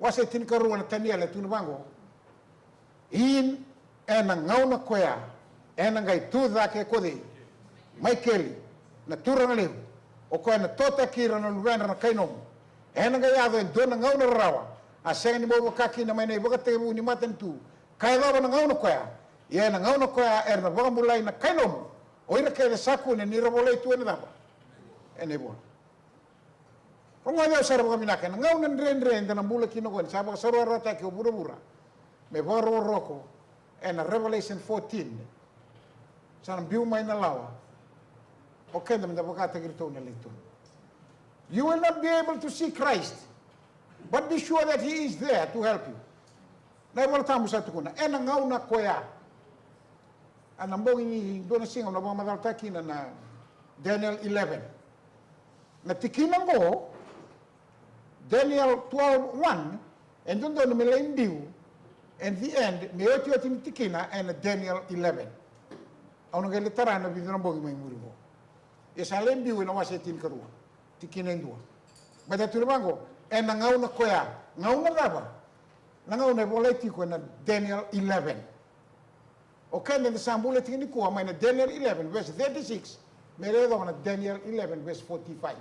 Wase tinkaruan na taniela tunubango. In enang ngau na koya, enang gai tuda ke kode, Michaeli, na turang lew, o koya na tota kira na luwena na kainom. Enang gai ado en dona ngau na rawa, asenga ni mo kaki na may na ibagatebu ni matan tu, kaya dawa na ngau na koya. Ia na ngau na koa na waka mulai na kailomu. O ina kaya saku na nira molei tu ena dapa. Ene bona. Konga nao sara waka minaka. Na ngau na nren na mula kino koen. Saba ka sarua rata ki o bura. Me waro roko. Na Revelation 14. Sana biu mai na lawa. O kenda minda wakata girito na lito. You will not be able to see Christ. But be sure that he is there to help you. Na wala tamu sa tukuna. Na ngau na koa. Anambong ini doon singaw na mga madaltaki na Daniel 11. Natikinan ko, Daniel 12:1, and doon na milaimbiw, and the end, may otiyo tinitikina, and Daniel 11. Ang nagalitaran na binanambong may muri mo. Isa limbiw na wasetin karuwa. Tikina yung duwa. Badatuliman ko, nangaw na kuya, ngaw na daba, nangaw na boleti ko na Daniel 11. Okay, then the Sambula Tinikuwa, Daniel 11, verse 36, mere do na Daniel 11 verse 45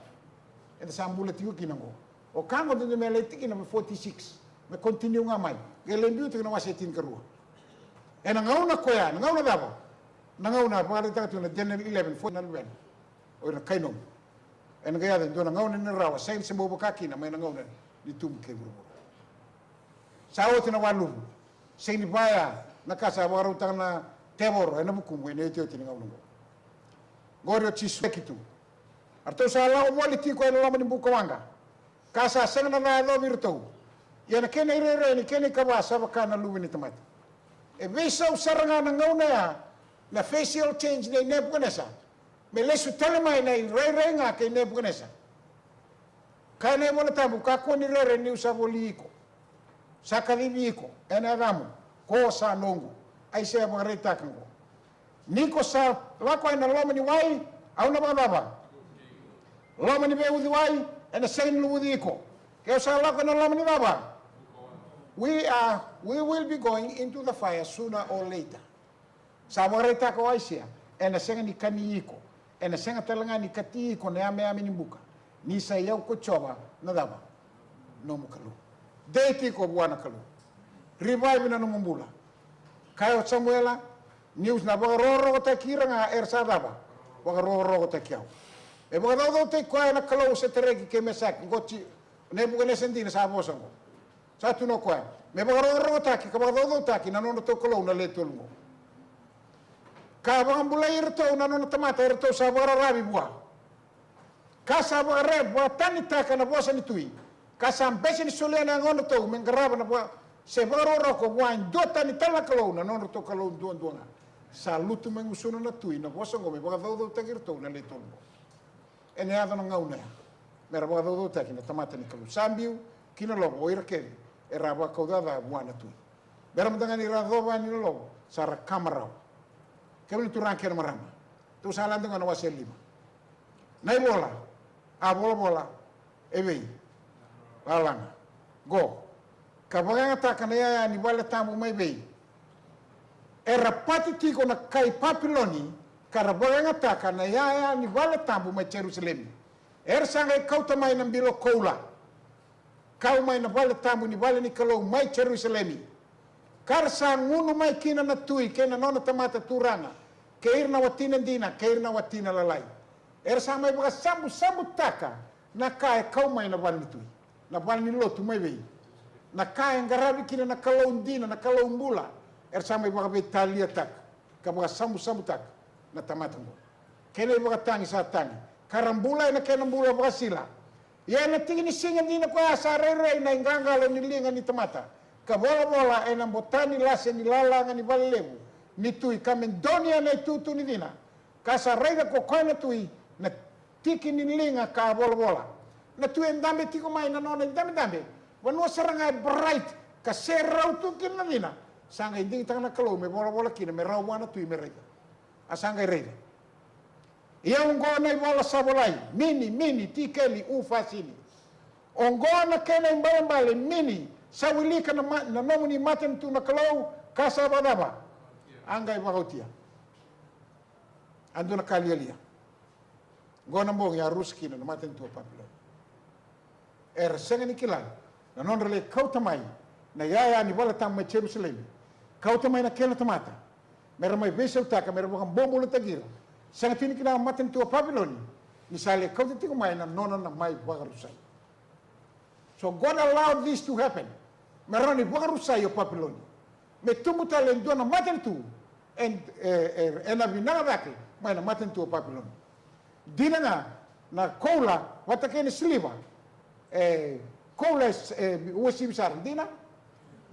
enda sambula tigo kinango o kango de me le tiki na 46 me continue ngamai gele mbiu tiki na wasetin kerua ena ngauna koya ngauna dabo na ngauna pare taka na Daniel 11 49 o na kaino ena ga ya do na ngauna ni rawa sain se bobo kaki na me na ngauna ni tum ke grupo sao tina walu sain ni baya na kasa waru tana tebor ena buku mo ne tio tina ngauna gorio chisu kitu arto sala o moli ti ko ena lama ni buku wanga kasa sengna na do virtu yana kene ire ni kene kawa sabaka luwi ni tamata e visa saranga na ngauna ya na facial change de nebunesa me lesu telemai na ire nga ke nebunesa kane mo tabu ka ko ni rere ni usaboliko sakadibiko ena ramu ko sa nongu ai se mareta kango niko sa lako ina loma ni wai au na baba loma ni be udi wai ena sen luudiko ke sa lako na loma ni baba we will be going into the fire sooner or later sa mareta ko aisia ena sen ni kaniko ena sen talanga ni katiko ne ame ni buka ni sa yau ko choba na daba no mukalu deiti ko buana kalu revive na no mumbula kayo samuela news na bagaroro ta kiranga ersa daba bagaroro ta kiao e bagaroro te ko na kalu se teregi ke mesak ngoti ne bugane sendina sa bosango sa tu no ko me bagaroro ta ki ka bagaroro ta ki na no to kalu na letulmo ka bangambula irto na no tamata irto sa bagararabi bua kasa bagare bua tanita kana bosa ni tui kasa ambesi ni solena ngono to mengraba na bua se bagaroro ko wan dota ni tala kalau na no to kalau duan salutu mengusuno na tui na bosa ngome bagaroro ta irto na letulmo ene ava na ngauna mera bagaroro ta kina tamata ni kalu sambiu kina lobo oira ke era ba kaudada buana tui mera mtangani ra doba ni lobo sara kamera kebel turang kena marama tu salan dengan wasel lima nai bola bola ebe balanga go kabanga ta kana ya ni bala tamu mai be era patiti ko na kai papiloni karabanga ta kana ya ni bala tamu mai Jerusalem sangai kau tamai na bilo koula kau mai na bala tamu ni bala ni kalau mai Jerusalem karsa ngunu mai kina na tui kena nona tamata turanga keirna watina dina keirna watina lalai sa mai baka sambu taka na kai kau mai na bal tui na bal ni lotu mai bei na kai ngarabi kina na kalau dina na kalau mbula sa mai baka betalia tak ka baka sambu tak na tamata mo kene baka tangi sa tangi karambula na kena mbula baka sila ya na tingini singa dina ko asa rere na ingangalo ni linga ni tamata ka bola ena botani lase ni lalanga ni ballebu ni tui kamendonia na tutu ni dina kasa rega ko koina tui na tiki ni linga ka bola na tui endambe tiko mai na nona endambe wanu saranga bright ka serau tu kin na dina sanga inding tanga kalau me bola kina me rawana tui me rega asanga rega ia ngona bola sabolai mini tikeli ufasini ongona kena mbale mini sawilika na nomu ni maten tu na kalau kasa badaba angai bagotia anduna kalialia gona mbong ya ruski na maten tu papilo senga ni kilal na non rele kautamai na yaya ni bala tam mai Jerusalem kautamai na kena tamata mera mai besel taka mera bokam bombo le tagira senga tini kina maten tu papiloni misale kauti ko mai na nona na mai bagarusai so God allowed this to happen meroni bagarusai o papiloni me tumuta le ndona maten tu en abinaga dake mai na maten tu o papiloni dinanga na koula watakene siliva koula usi bisar dina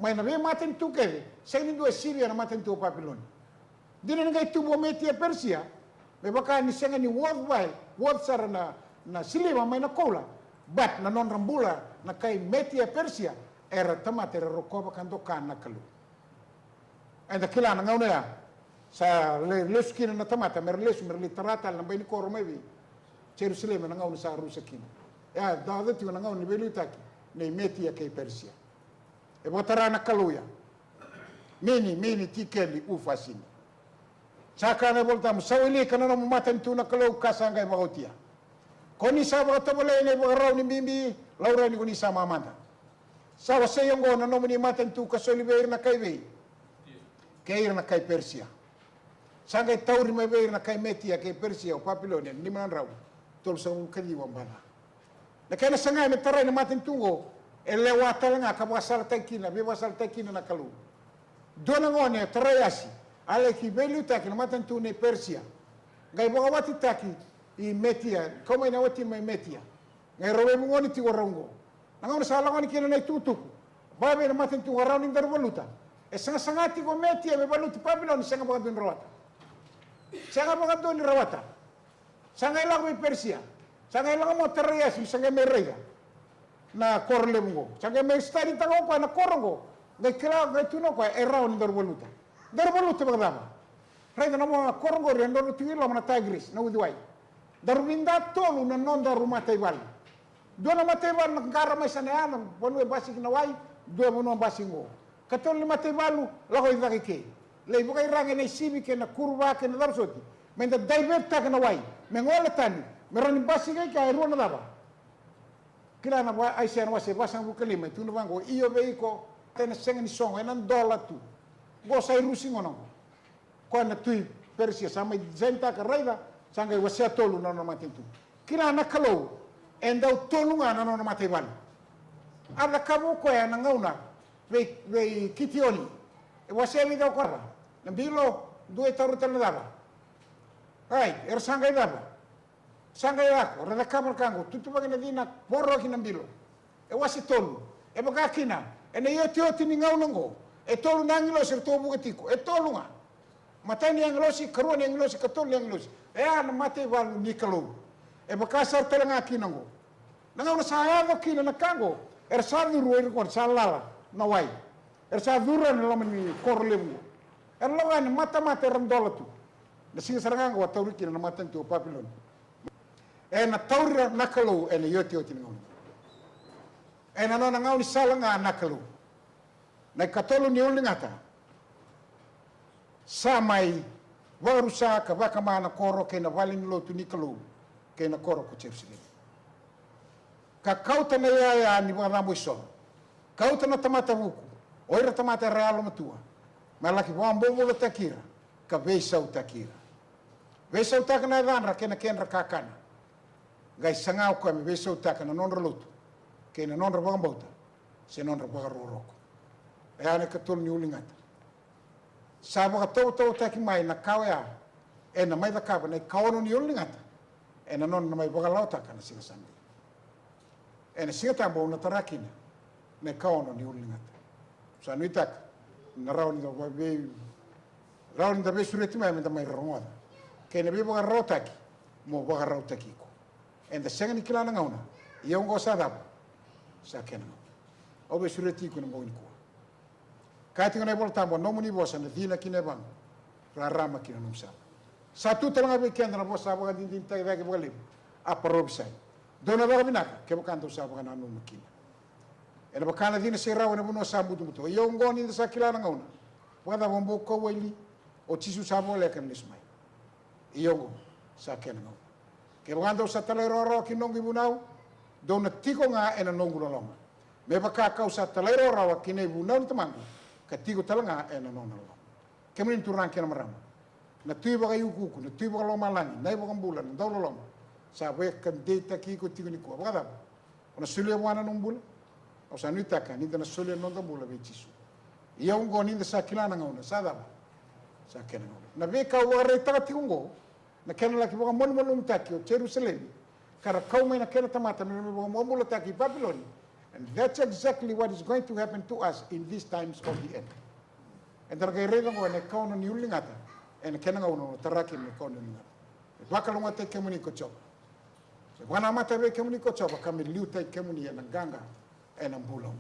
mai na be maten tu ke seni do Syria na maten tu o papiloni dina ngai tu bo metia Persia me baka ni senga ni world sar na siliva mai na koula bat na non rambula na kai metia Persia era tamate rokoba kando kana kalu enda kila na ngauna ya sa leskina na tamata mer literata na baini koro mevi Jerusalem na ngauna sa rusakina ya dawda ti na ngauna belu taki nei metia kai Persia e botara na kaluya mini tikeli ufasini Saka na volta musawili kana no matan tu na kalau kasanga bagotia. Koni sa ba to bole ne ba raw ni bimbi laura ni koni sa mamanda. Sa wa se yongo na no muni matan tu kasoli beir na kai be. Keir na kai Persia. Sanga tauri me beir na kai Metia ke Persia o Babilonia ni man raw. Tol sa un kali wa bana. Na kana sanga me tarai na matan tungo ele wa talanga ka wasal takina be wasal takina na kalu. Dona ngone tarayasi ale ki belu taki na matan tu ne Persia. Gai boga wati taki i Metia, como ina wati mai Metia. Ngai rowe ngoni ti warongo. Nangona sala ngoni kina na tutu. Babe na matan tu warau ni darvoluta. E sanga ti go Metia me baluti Babilon sanga boga bin rawata. Sanga boga don rawata. Sanga ila mai Persia. Sanga ila mo tarayasi sanga me rega. Na korlemgo. Sanga me stari tango ko na korongo. Ngai kira ngai tuno ko e raw ni darvoluta. Darvoluta bagdama. Rega na mo korongo rendo tuilo na Tigris na udwai. Darwinda tolu na non da rumah Taiwan. Dua nama Taiwan na kara mai sana bonu e basik na wai, dua bonu basingo. Katol lima Taiwan la ko ida ke. Le bukai range na sibi ke na kurva ke na darsoti. Menda divert ta na wai. Mengola tani, merani basik ke ru na daba. Kila na wa ai sen wa se basang bu kelima tu no bango iyo beiko tena sengen song enan dola tu. Go sai rusingo no. Ko na tui Persia sama zenta ka raida sanga wasia tolu na no matentu kila na kalau endau tolu na no mateban ada kamu ko ya na ngauna ve kitioni e wasia mi da ko na bilo due taru tan daba ai sanga ya ko rada kamar kango tutu bagina dina borro kina bilo e wasi tolu e baga kina e ne yoti ni ngauna ngo e tolu nangilo ser to bugatiko e tolu nga matani anglosi karuan anglosi katol anglosi na mate wal nikalo e bakasar telanga kinango nanga na sayado kina na kango sadu ruir kon salala na wai sadu ran lamani korlemu lawan mata ram dolatu na singa saranga wa tawri kina na matan to Babylon na tawri nakalo na yoti ngo na no ngau ni salanga nakalo na katolo ni ulingata samai warusa ka baka mana koro ke na valin lo tu nikalo ke na koro ko chepsile ka kauta na ya ni wana muso kauta na tamata buku oira tamata real matua malaki wambo mo takira ka veisa utakira veisa utakana danra ke na kenra kakana gai sangau ko me veisa utakana non rolutu ke na non rabambauta se non rabaroroko ana ka tol ni ulingata sabo ka to taki mai na kawea na mai da kaba na kawono ni ulingata na non na mai boga lauta kana singa sandi na singa tambo na tarakina na kawono ni ulingata sa nuitak na rauni da be sureti mai da mai rongoda ke na be boga rautaki mo boga rautaki ko da senga ni kilana ngauna yongo sadab sa kenno o be sureti ko na mo ni ko kati ngone bol tambo no muni bosa na dina kine bang rarama kina numsa satu telanga be kendra bosa ba din tay vege bolim apro bisai dona ba binaka ke bukan to sa ba na no makina ena ba kana dina sira wana buno sa butu butu yo ngoni sa kilana ngauna wada bombo ko weli o tisu sa bo le kan lismai iyo sa ken ngauna ke bukan to sa talero ro kinongi bunau dona tiko nga ena nongulo longa me ba ka sa talero ro kine bunau tamangu katigo talanga na nona lo kemin turang kena marama na tui baga yuku na tui baga lo malani nai baga bulan ndolo lo sa be kan data ki ko tigo ni ko baga ona sulia wana numbul o sa nuita kan ni na sulia non da bula be tisu ia ungo ni da sakilana ngona sa da sa kena na be ka wa re ta tiungo na kena la ki baga mon mon taki o Jerusalem kara kau mai na kena tamata me baga mon bula taki Babylon. And that's exactly what is going to happen to us in these times of the end. And there are going to be a new lingata, and a kenanga taraki me kono lingata. Wakalunga te kemuni kochoba. Wana mata be kemuni kochoba kami liuta kemuni na ganga and ambula.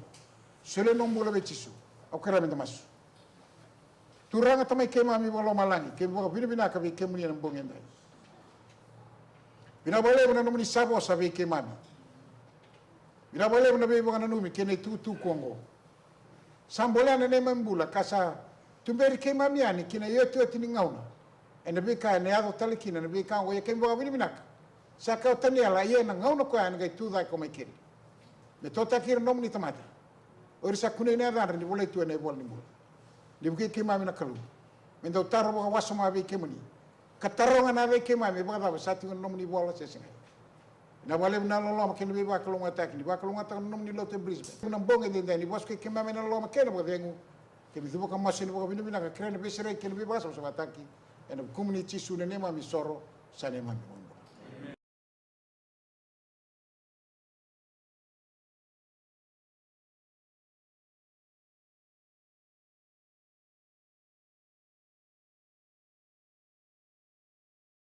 Sele no mbula bechisu. Okera me masu. Turanga tamai kema mi bolo malangi, kemo bina ka be kemuni na mbongenda. Bina bole bina no muni sabo sabe kemami. Bila boleh na be bangana numi kene tu kongo. Sambola na ne mambula kasa tumberi ke mamiani kina yote yote ni ngauna. e na bika ne ado talikina na bika o ye kemba wini minaka sa ka tani ala ye na ngau no ko an ga tu dai ko mai kiri me tota kiri nom ni tamata o sa kune ne ada ni boleh tu ne bol ni bol li buki kima mina kalu me do taro wa wasoma be kemani ka taronga na be kema me ba da sa ti nom ni bol se singa na wale na lo ma kene be ba kalunga tak ni ba kalunga tak nom ni lo te Brisbane na bonga de ni bos ke kema me na lo ma kene bo vengu ke mi dubo ka masin bo bini bina ka krene be sere kene be ba so bataki en community su ne ma mi soro sa ne ma mi